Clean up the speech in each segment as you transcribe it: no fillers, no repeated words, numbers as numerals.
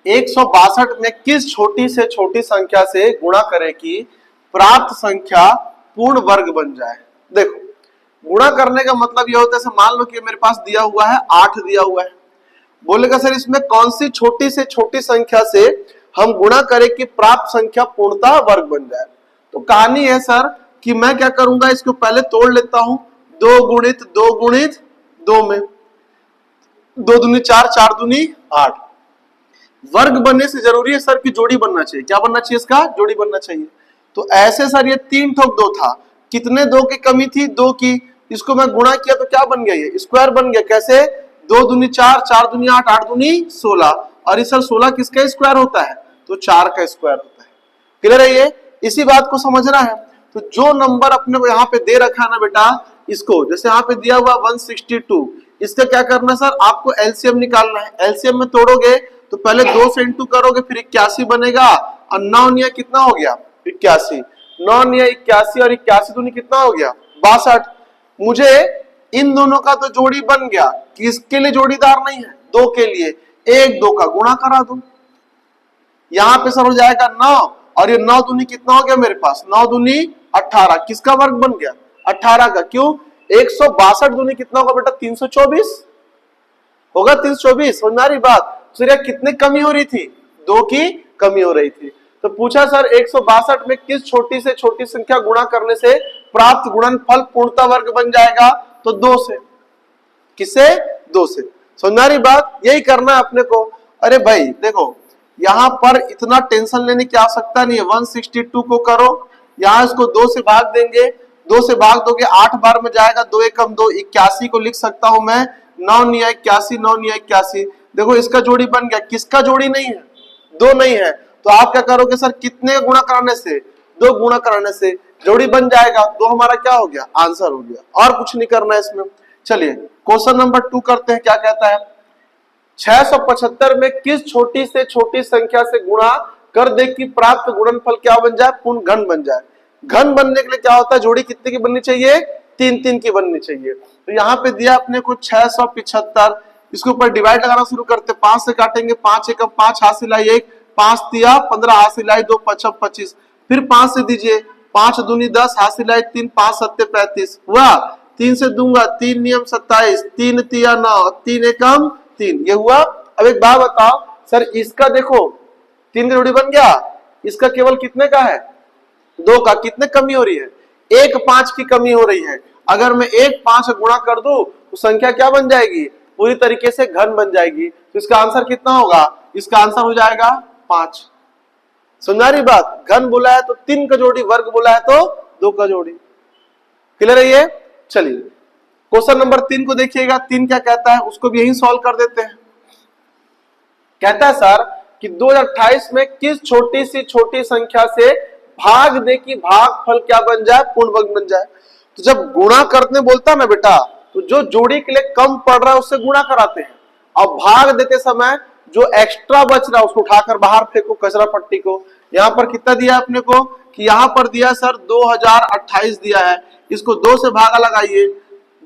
162 में किस छोटी से छोटी संख्या से गुणा करें कि प्राप्त संख्या पूर्ण वर्ग बन जाए। देखो, गुणा करने का मतलब यह होता है, मान लो कि मेरे पास दिया हुआ है 8 दिया हुआ है, बोलेगा सर इसमें कौन सी छोटी से छोटी संख्या से हम गुणा करें कि प्राप्त संख्या पूर्णतः वर्ग बन जाए। तो कहानी है सर कि मैं क्या करूंगा, इसको पहले तोड़ लेता हूं, 2 गुणित 2 गुणित 2 में 2 दूनी 4, 4 दूनी 8। वर्ग बनने से जरूरी है सर कि जोड़ी बनना चाहिए। क्या बनना चाहिए? इसका जोड़ी बनना चाहिए। तो ऐसे सर ये 3 ठोक 2 था, कितने 2 की कमी थी? 2 की। इसको मैं गुणा किया तो क्या बन गया? ये स्क्वायर बन गया। कैसे? 2 दूनी 4, 4 दूनी 8, 8 दूनी 16। और इस सर 16 किसका स्क्वायर होता है? तो 4 का स्क्वायर होता है। क्लियर है? ये इसी बात को समझना है। तो जो नंबर अपने को यहाँ पे दे रखा है ना बेटा, इसको जैसे यहाँ पे दिया हुआ 162, इसका क्या करना सर, आपको एलसीएम निकालना है। एलसीएम में तोड़ोगे तो पहले 2 से इंटू करोगे, फिर 81 बनेगा, और 9 निया कितना हो गया? 81। 9 निया 81 और 81 दूनी कितना हो गया? 62। मुझे इन दोनों का तो जोड़ी बन गया, किसके लिए जोड़ीदार नहीं है? 2 के लिए। 1 2 का गुणा करा दो, यहां पे सर हो जाएगा 9, और ये 9 दूनी कितना हो गया मेरे पास? 9 दूनी 18। किसका वर्ग बन गया? 18 का। क्यों? 162 दूनी कितना होगा बेटा? 324 होगा। 324। समझ में आ रही बात? सूर्य कितने कमी हो रही थी? 2 की कमी हो रही थी। तो पूछा सर 162 में किस छोटी से छोटी संख्या गुणा करने से प्राप्त गुणनफल पूर्णतः वर्ग बन जाएगा? तो 2 से। किससे? 2 से। समझ में आ रही बात? यही करना है अपने को। अरे भाई देखो, यहां पर इतना टेंशन लेने की आवश्यकता नहीं है। 162 को करो, यहां इसको 2 से भाग देंगे, 2 से भाग दोगे 8 बार में जाएगा, 2 एकम 2, 81 को लिख सकता हूं मैं 9 निया 81, 9 निया 81। देखो इसका जोड़ी बन गया। किसका जोड़ी नहीं है? 2 नहीं है। तो आप क्या करोगे सर, कितने गुणा कराने से? 2 गुणा कराने से जोड़ी बन जाएगा। 2 हमारा क्या हो गया? आंसर हो गया। और कुछ नहीं करना है इसमें। चलिए क्वेश्चन नंबर 2 करते हैं। क्या कहता है? 675 में किस छोटी से छोटी संख्या से गुणा कर दे कि प्राप्त गुणनफल क्या बन जाए? पूर्ण घन बन जाए। घन बनने के लिए क्या होता है? जोड़ी कितने की बननी चाहिए? 3 3 की बननी चाहिए। तो यहाँ पे दिया अपने को 675, इसके ऊपर डिवाइड लगाना शुरू करते। 5 से काटेंगे, 5 एकम 5, हासिल आई 1, 5 तिया 15, हासिल आई 2, 5 25। फिर 5 से दीजिए, 5 दूनी 10, हासिल आई 3, 5 सत्ते 35 हुआ। 3 से दूंगा, 3 नियम 27, 3 तिया 9, 3 एकम 3, ये हुआ। अब एक बात बताओ सर, इसका देखो 3 का जोड़ी बन गया, इसका केवल कितने का है? 2 का। कितने कमी हो रही है? 1 5 की कमी हो रही है। अगर मैं 1 5 गुणा कर दूं तो संख्या क्या बन जाएगी? पूरी तरीके से घन बन जाएगी। तो इसका आंसर कितना होगा? इसका आंसर हो जाएगा 5। सुना रही बात? घन बोला है तो 3 का जोड़ी, वर्ग बोला है तो 2 का जोड़ी। क्लियर है ये? चलिए क्वेश्चन नंबर 3 को देखिएगा। 3 क्या कहता है उसको भी यही सॉल्व कर देते हैं। कहता है सर कि 2028 में किस छोटी सी छोटी संख्या से भाग दे कि भागफल क्या बन जाए? पूर्ण वर्ग बन जाए। तो जब गुणा करने बोलता है ना बेटा, तो जो जोड़ी के लिए कम पड़ रहा है उससे गुणा कराते हैं, और भाग देते समय जो एक्स्ट्रा बच रहा है उसको उठाकर बाहर फेंको कचरा पट्टी को। यहाँ पर कितना दिया अपने को कि यहाँ पर दिया सर 2028 दिया है, इसको 2 से भागा लगाइए।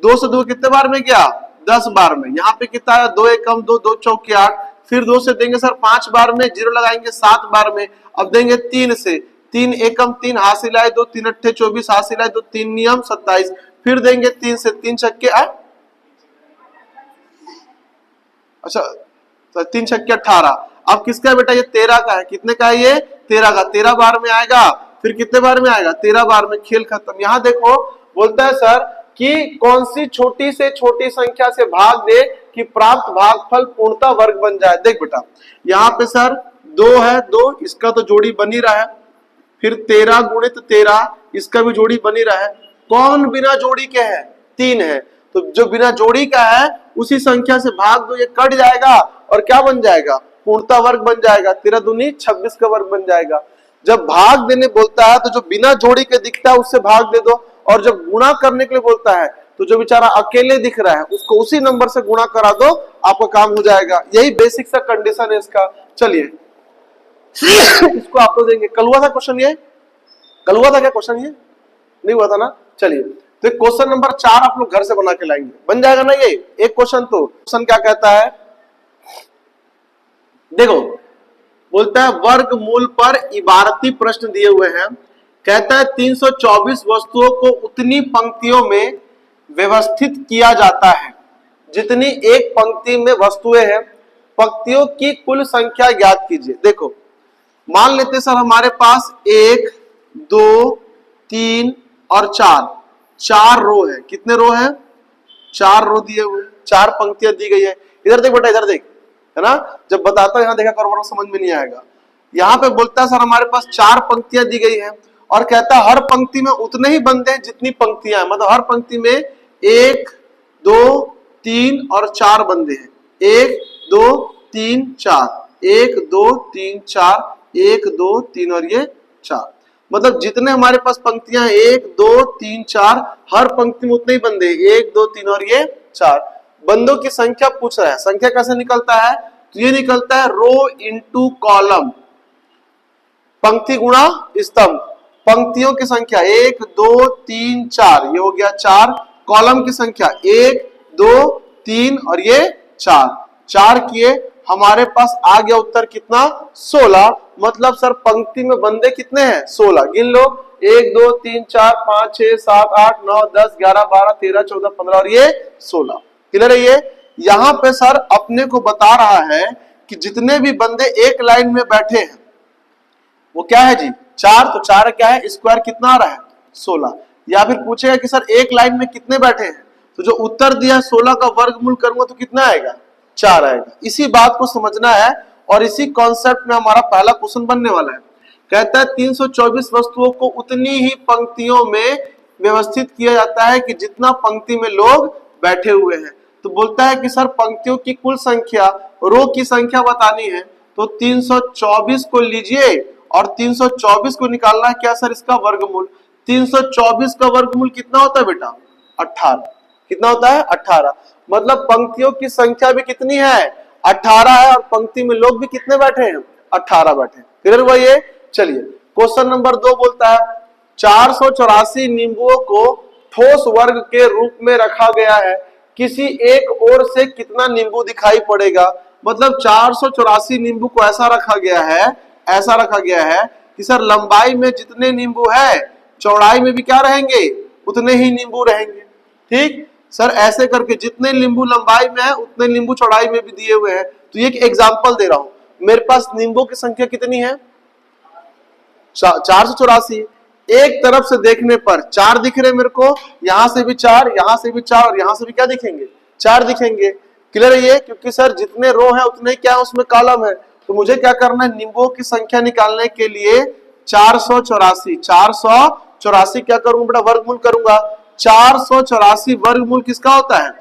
2 से 2 कितने बार में गया? 10 बार में। यहाँ पे कितना है? 2 एकम 2, 2 चौके 8। फिर 2 से देंगे सर 5 बार में, 0 लगाएंगे 7 बार में। अब देंगे 3 से, 3 एकम 3, हासिल आए 2, 3 अट्ठे 24, हासिल आए 2, 3 नियम 27। फिर देंगे 3 से, 3 छक्के अच्छा 3 छक्के 18। अब किसका है बेटा? ये 13 का है। कितने का है ये? 13 का। 13 बार में आएगा। फिर कितने बार में आएगा? 13 बार में। खेल खत्म। यहां देखो बोलता है सर कि कौन सी छोटी से छोटी संख्या से भाग दे कि प्राप्त भागफल पूर्णतः वर्ग बन जाए। देख बेटा यहाँ पे सर 2 है, 2 इसका तो जोड़ी बन ही रहा है। फिर 13 गुणित 13 इसका भी जोड़ी बन ही रहा है। कौन बिना जोड़ी के है? 3 है। तो जो बिना जोड़ी का है उसी संख्या से भाग दो, ये कट जाएगा और क्या बन जाएगा? पूर्णतः वर्ग बन जाएगा। 13 दूनी 26 का वर्ग बन जाएगा। जब भाग देने बोलता है तो जो बिना जोड़ी के दिखता है उससे भाग दे दो, और जब गुणा करने के लिए बोलता है तो जो बेचारा अकेले दिख रहा है उसको उसी नंबर से गुणा करा दो, आपका काम हो जाएगा। यही बेसिक सा कंडीशन है इसका। चलिए इसको आप लोग देंगे। कल हुआ था क्वेश्चन ये? कल हुआ था क्या क्वेश्चन ये? नहीं हुआ था ना? चलिए तो क्वेश्चन नंबर 4 आप लोग घर से बना के लाएंगे, बन जाएगा ना ये एक क्वेश्चन। तो क्वेश्चन क्या कहता है? देखो बोलता है वर्गमूल पर इबारती प्रश्न दिए हुए हैं। कहता है 324 वस्तुओं को उतनी पंक्तियों में व्यवस्थित किया जाता है जितनी एक पंक्ति में वस्तुएं हैं। पंक्तियों की कुल संख्या ज्ञात कीजिए। देखो मान लेते सर हमारे पास 1 2 3 और 4 रो है। कितने रो है? 4 रो दिए हुए, 4 पंक्तियां दी गई है। इधर देख बेटा, इधर देख, है ना। जब बताता हूं यहां देखा करो वरना समझ में नहीं आएगा। यहां पे बोलता है सर हमारे पास 4 पंक्तियां दी गई है और कहता है हर पंक्ति में उतने ही बंदे हैं जितनी पंक्तियां हैं। मतलब हर पंक्ति में 1 2 3 और 4 बंदे हैं। 1 2 3 4, 1 2 3 4, 1 2 3 और ये 4। मतलब जितने हमारे पास पंक्तियां हैं 1 2 3 4, हर पंक्ति में उतने ही बंदे 1 2 3 और ये 4 बंदों की संख्या पूछ रहा है। संख्या कैसे निकलता है? तो ये निकलता है रो इंटू कॉलम, पंक्ति गुणा स्तंभ। पंक्तियों की संख्या 1 2 3 4, ये हो गया 4। कॉलम की संख्या 1 2 3 और ये 4 किए, हमारे पास आ गया उत्तर कितना? 16। मतलब सर पंक्ति में बंदे कितने हैं? 16। गिन लो, 1 2 3 4 5 6 7 8 9 10 11 12 13 14 15 और ये 16। क्लियर है? ये यहां पे सर अपने को बता रहा है कि जितने भी बंदे एक लाइन में बैठे हैं वो क्या है जी? 4। तो 4 क्या है? स्क्वायर कितना आ रहा है? 16। या फिर पूछेगा कि सर एक लाइन में कितने बैठे हैं, तो जो उत्तर दिया 16 का वर्गमूल करूंगा तो कितना आएगा? 4 आएगा। इसी बात को समझना है और इसी कॉन्सेप्ट में हमारा पहला क्वेश्चन बनने वाला है। कहता है 324 वस्तुओं को उतनी ही पंक्तियों में व्यवस्थित किया जाता है कि जितना पंक्ति में लोग बैठे हुए हैं। तो बोलता है कि सर पंक्तियों की कुल संख्या, रो की संख्या बतानी है, तो 324 को लीजिए और 324 को निकालना है क्या सर? इसका वर्गमूल। 324 का वर्गमूल कितना होता है बेटा? 18। कितना होता है? 18। मतलब पंक्तियों की संख्या भी कितनी है? 18 है और पंक्ति में लोग भी कितने बैठे हैं? 18 बैठे। क्लियर हुआ ये? चलिए क्वेश्चन नंबर 2 बोलता है 484 नींबुओं को ठोस वर्ग के रूप में रखा गया है, किसी एक ओर से कितना नींबू दिखाई पड़ेगा? मतलब 484 नींबू को ऐसा रखा गया है कि सर लंबाई में जितने नींबू है चौड़ाई में भी क्या रहेंगे? उतने ही नींबू रहेंगे। ठीक सर, ऐसे करके जितने नींबू लंबाई में है उतने नींबू चौड़ाई में भी दिए हुए हैं। तो ये एक एग्जांपल दे रहा हूं। मेरे पास नींबू की संख्या कितनी है? 484। एक तरफ से देखने पर 4 दिख रहे मेरे को, यहां से भी 4, यहां से भी 4 और यहां से भी क्या दिखेंगे? 4 दिखेंगे। क्लियर है ये? क्योंकि सर जितने रो है उतने क्या है उसमें कॉलम है। तो मुझे क्या करना है? नींबुओं की संख्या निकालने के लिए 484 क्या करूंगा बेटा? वर्गमूल करूंगा। 484 वर्गमूल किसका होता है?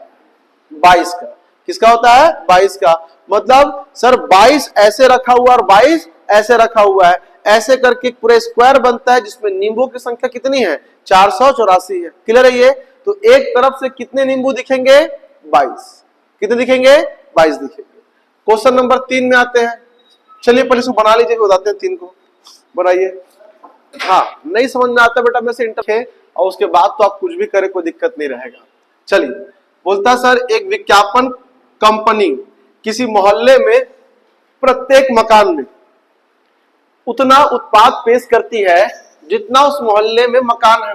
22 का। किसका होता है? 22 का। मतलब सर 22 ऐसे रखा हुआ और 22 ऐसे रखा हुआ है, ऐसे करके पूरा स्क्वायर बनता है जिसमें नींबू की संख्या कितनी है? 484 है। क्लियर है ये? तो एक तरफ से कितने नींबू दिखेंगे? 22। कितने दिखेंगे? 22 दिखेंगे। क्वेश्चन नंबर 3 में आते हैं। चलिए पहले इसको बना लीजिए, बताते हैं 3 को। बनाइए। हाँ, नहीं समझ में आता बेटा मैं से इंटर है और उसके बाद तो आप कुछ भी करें कोई दिक्कत नहीं रहेगा। चलिए बोलता सर एक विज्ञापन कंपनी किसी मोहल्ले में प्रत्येक मकान में उतना उत्पाद पेश करती है जितना उस मोहल्ले में मकान है,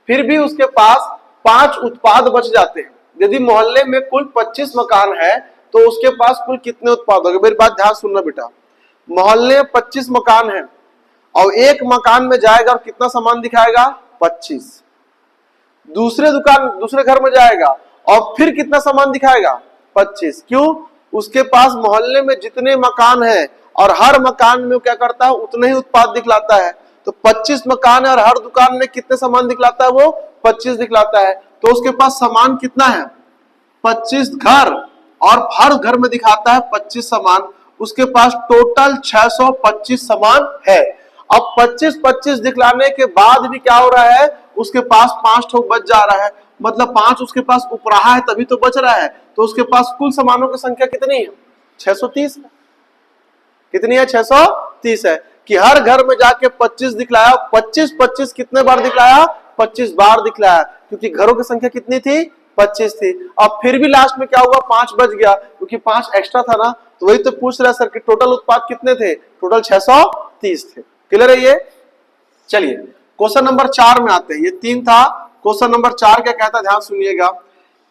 फिर भी उसके पास 5 उत्पाद बच जाते हैं। यदि मोहल्ले में कुल 25 मकान है तो उसके पास कुल कितने उत्पाद होंगे? मेरी बात ध्यान सुनना बेटा। मोहल्ले में 25 मकान है और एक मकान में जाएगा और कितना सामान दिखाएगा? 25। दूसरे घर में जाएगा और फिर कितना सामान दिखाएगा? 25। क्यों? उसके पास मोहल्ले में जितने मकान है और हर मकान में क्या करता है? उतने ही उत्पाद दिखलाता है। तो 25 मकान है और हर दुकान में कितने सामान दिखलाता है? वो 25 दिखलाता है। तो उसके पास सामान कितना है? 25 घर, और हर घर में दिखाता है 25 सामान। उसके पास टोटल 625 सामान है। अब 25-25 दिखलाने के बाद भी क्या हो रहा है? उसके पास 5 ठोक बच जा रहा है। मतलब 5 उसके पास उपराहा है तभी तो बच रहा है। तो उसके पास कुल सामानों की संख्या कितनी है? 630 है। कितनी है? 630 है। कि हर घर में जाके 25 दिखलाया। 25-25 कितने बार दिखलाया? 25 बार दिखलाया, क्योंकि घरों की संख्या कितनी थी? 25 थी। अब फिर भी लास्ट में क्या हुआ? 5 बच गया, क्योंकि 5 एक्स्ट्रा था ना। तो वही तो पूछ रहा है सर कि टोटल उत्पाद कितने थे, टोटल 630 थे। क्लियर है ये। चलिए क्वेश्चन नंबर 4 में आते हैं, ये 3 था, क्वेश्चन नंबर 4 क्या कहता है ध्यान सुनिएगा।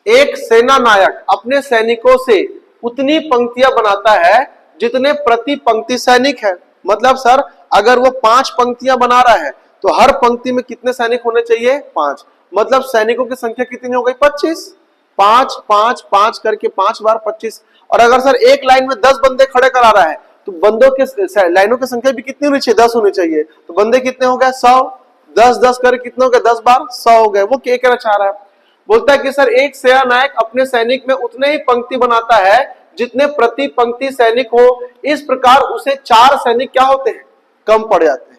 एक सेना नायक अपने सैनिकों से उतनी पंक्तियां बनाता है जितने प्रति पंक्ति सैनिक है। मतलब सर अगर वो 5 पंक्तियां बना रहा है तो हर पंक्ति में कितने सैनिक होने चाहिए, 5। मतलब सैनिकों की संख्या कितनी हो गई, 25। 5 5 5 करके 5 बार 25। और अगर सर एक लाइन में 10 बंदे खड़े करा रहा है तो बंदों के लाइनों की संख्या भी कितनी होनी चाहिए, 10 होनी चाहिए। तो बंदे कितने हो गए, 100। 10 10 करके कितने हो गए, 10 बार 100 हो गए। वो क्या कहना चाह रहा है, बोलता है कि सर एक सेना नायक अपने सैनिक में उतने ही पंक्ति बनाता है जितने प्रति पंक्ति सैनिक हो। इस प्रकार उसे 4 सैनिक क्या होते हैं, कम पड़ जाते हैं।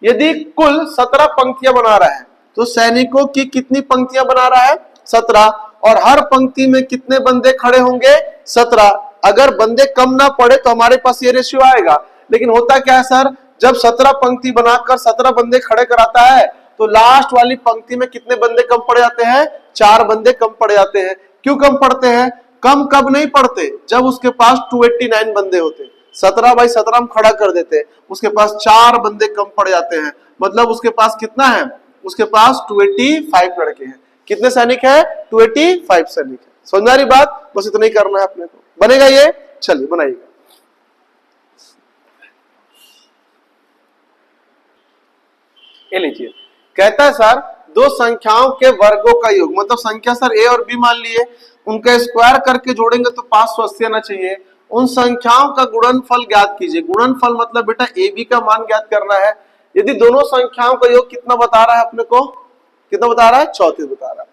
यदि कुल 17 पंक्तियां बना रहा है तो सैनिकों की कितनी पंक्तियां बना रहा है, 17। और हर पंक्ति में कितने बंदे खड़े होंगे, 17। अगर बंदे कम ना पड़े तो हमारे पास ये रेशियो आएगा। लेकिन होता क्या है सर, जब 17 पंक्ति बनाकर 17 बंदे खड़े कराता है तो लास्ट वाली पंक्ति में कितने बंदे कम पड़ जाते हैं, 4 बंदे कम पड़ जाते हैं। क्यों कम पड़ते हैं, कम कब नहीं पड़ते, जब उसके पास 289 बंदे होते। 17 बाई 17 हम खड़ा कर देते हैं, उसके पास 4 बंदे कम पड़ जाते हैं। मतलब उसके पास कितना है, उसके पास 285 लड़के हैं। कितने सैनिक है, 285 सैनिक है। समझ आ रही बात, बस इतना ही करना है अपने को। बनेगा ये, चलिए बनाइएगा। ये लीजिए, कहता है सर दो संख्याओं के वर्गों का योग, मतलब संख्या सर ए और बी मान लिए, उनका स्क्वायर करके जोड़ेंगे तो 580 आना चाहिए। उन संख्याओं का गुणनफल ज्ञात कीजिए। गुणनफल मतलब बेटा ए बी का मान ज्ञात करना है। यदि दोनों संख्याओं का योग कितना बता रहा है अपने को, कितना बता रहा है, 34 बता रहा है।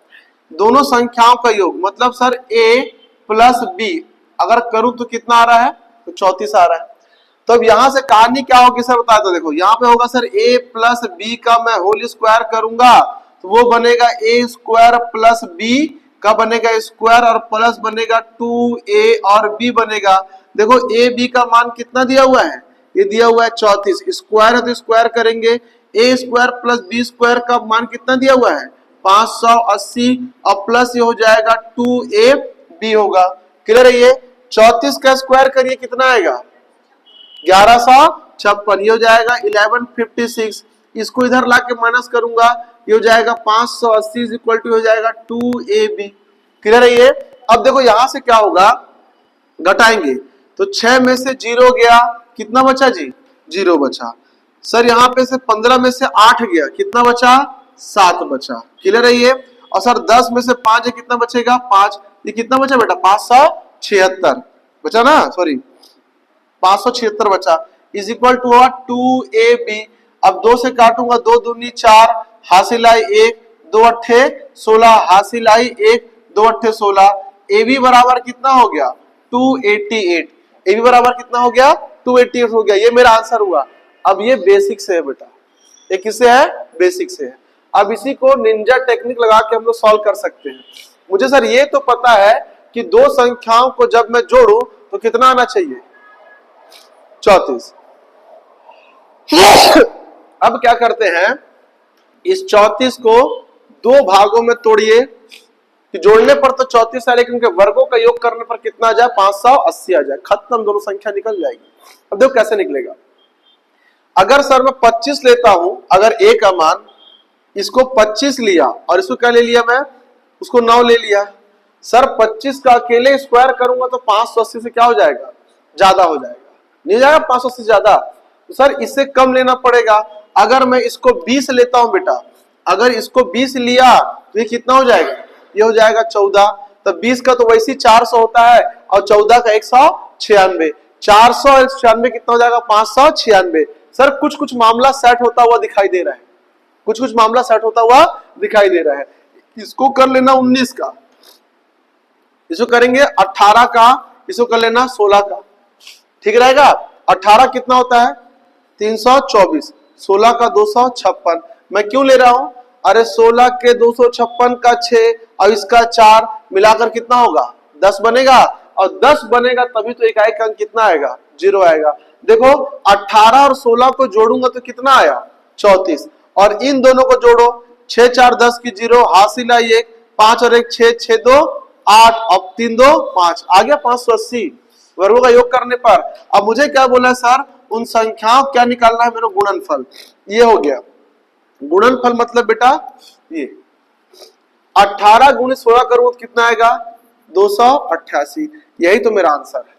दोनों संख्याओं का योग मतलब सर ए प्लस बी अगर करूं तो कितना आ रहा है, तो 34 आ रहा है। तो अब यहां से कहानी क्या होगी सर बता दो। देखो यहाँ पे होगा सर a प्लस बी का मैं होल स्क्वायर करूंगा तो वो बनेगा a स्क्वायर प्लस बी का बनेगा स्क्वायर और प्लस बनेगा 2a और b बनेगा। देखो a b का मान कितना दिया हुआ है, ये दिया हुआ है 34। स्क्वायर है तो स्क्वायर करेंगे, a square plus b square का मान कितना दिया हुआ है, 580 और प्लस ये हो जाएगा 2ab होगा। क्लियर है ये। 34 का स्क्वायर करिए कितना आएगा, 1156। ये हो जाएगा 1156। इसको इधर लाके माइनस करूंगा, ये हो जाएगा 580 इक्वल टू हो जाएगा 2ab। क्लियर है ये। अब देखो यहां से क्या होगा, घटाएंगे तो 6 में से 0 गया, कितना बचा जी, 0 बचा। सर यहाँ पे से 15 में से 8 गया, कितना बचा, 7 बचा। क्लियर है ये। और सर 10 में से 5 है, कितना बचेगा, 5। ये कितना बचा बेटा, 576 बचा ना, सॉरी 576 बचा। Is equal to 2ab। अब 2 से काटूंगा, 2 दूनी 4, हासिल आई 1, 2 अट्ठे 16, हासिल आई 1, 2 अट्ठे 16। ab बराबर कितना हो गया, 288। ab बराबर कितना हो गया, 288 हो गया। ये मेरा आंसर हुआ। अब ये बेसिक से है बेटा, ये किससे है, बेसिक से है। अब इसी को निंजा टेक्निक लगा के हम लोग सॉल्व कर सकते हैं। मुझे सर ये तो पता है कि दो संख्याओं को जब मैं जोड़ू तो कितना आना चाहिए, 34। अब क्या करते हैं, इस 34 को 2 भागों में तोड़िए कि जोड़ने पर तो 34 है, लेकिन उनके वर्गों का योग करने पर कितना आ जाए, 580 आ जाए। खत्म, दोनों संख्या निकल जाएगी। अब देखो कैसे निकलेगा। अगर सर मैं 25 लेता हूं, अगर a का मान, इसको 25 लिया और इसको क्या ले लिया मैं, उसको 9 ले लिया। सर 25 का अकेले स्क्वायर करूंगा तो 580 से क्या हो जाएगा, ज्यादा हो जाएगा, नहीं जाएगा 580 ज्यादा। तो सर इससे कम लेना पड़ेगा। अगर मैं इसको 20 लेता हूं बेटा, अगर इसको 20 लिया तो ये कितना हो जाएगा, ये हो जाएगा 14। तो 20 का तो वैसे ही 400 होता है और 14 का 196। 400 और 196 कितना हो जाएगा, 596। सर कुछ कुछ मामला सेट होता हुआ दिखाई दे रहा है, कुछ कुछ मामला सेट होता हुआ दिखाई दे रहा है। इसको कर लेना 19 का, इसको करेंगे 18 का, इसको कर लेना 16 का, ठीक रहेगा। 18 कितना होता है, 324, 16 का 256। मैं क्यों ले रहा हूं, अरे 16 के 256 का 6 और इसका 4 मिलाकर कितना होगा, 10 बनेगा। और 10 बनेगा तभी तो इकाई अंक कितना आएगा, 0 आएगा। देखो 18 और 16 को जोड़ूंगा तो कितना आया, 34। और इन दोनों को जोड़ो, 6 4 10 की 0, हासिल आई 1, 5 और 1 6, 6 2 8, अब 3 2 5, आ गया 580। वर्गों का योग करने पर। अब मुझे क्या बोला सर, उन संख्याओं क्या निकालना है मेरे गुणनफल। ये हो गया गुणनफल, मतलब बेटा ये 18 गुणित 16 करूं तो कितना आएगा 288। यही तो मेरा आंसर है,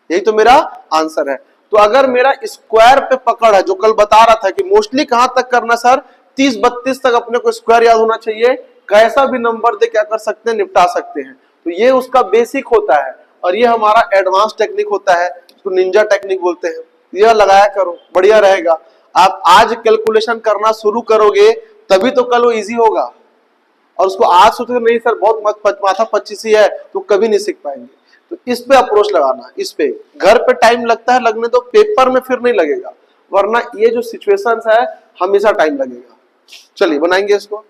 यही तो मेरा आंसर है। तो अगर मेरा स्क्वायर पे पकड़ है, जो कल बता रहा था कि मोस्टली कहां तक करना सर, 30-32 तक अपने को स्क्वायर याद होना चाहिए, कैसा भी नंबर दे क्या कर सकते हैं, निपटा सकते हैं। तो ये उसका बेसिक होता है और ये हमारा एडवांस टेक्निक होता है, इसको निंजा टेक्निक बोलते हैं। यह लगाया करो, बढ़िया रहेगा। आप आज कैलकुलेशन करना शुरू करोगे तभी तो कल वो इजी होगा, और उसको आज सोचोगे नहीं सर बहुत माथा पच्चीसी है तो कभी नहीं सीख पाएंगे। तो इस पे अप्रोच लगाना, इस पे घर पे टाइम लगता है, लगने दो, पेपर में फिर नहीं लगेगा, वरना ये जो सिचुएशंस है हमेशा टाइम लगेगा। चलिए बनाएंगे इसको।